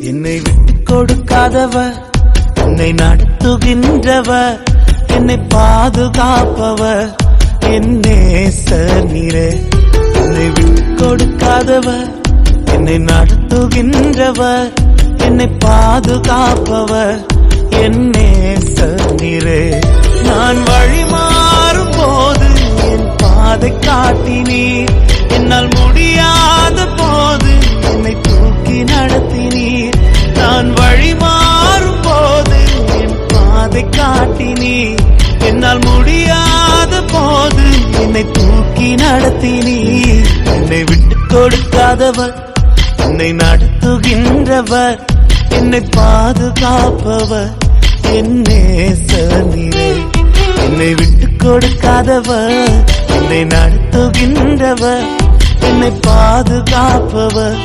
என்னை விட்டு கொடுக்காதவர், என்னை நடத்துகின்றவர், என்னை பாதுகாப்பவர் என் நேசர் நீரே. என்னை விட்டு கொடுக்காதவர், என்னை நடத்துகின்றவர், என்னை பாதுகாப்பவர் என் நேசர் நீரே. நான் வழி மாறும் போது என் பாதை காட்டினீர், என்னால் முடியாத போது என்னை தூக்கி நடத்தினீர். நான் வழி மாறும் போது என் பாதை காட்டினீர், என்னால் முடியாத போது என்னை தூக்கி நடத்தினீர். என்னை விட்டு கொடுக்காதவர், என்னை நடத்துகின்றவர், என்னை பாதுகாப்பவர் என் நேசர் நீரே. என்னை விட்டு கொடுக்காதவர், என்னை நடத்துகின்றவர், என்னை பாதுகாப்பவர்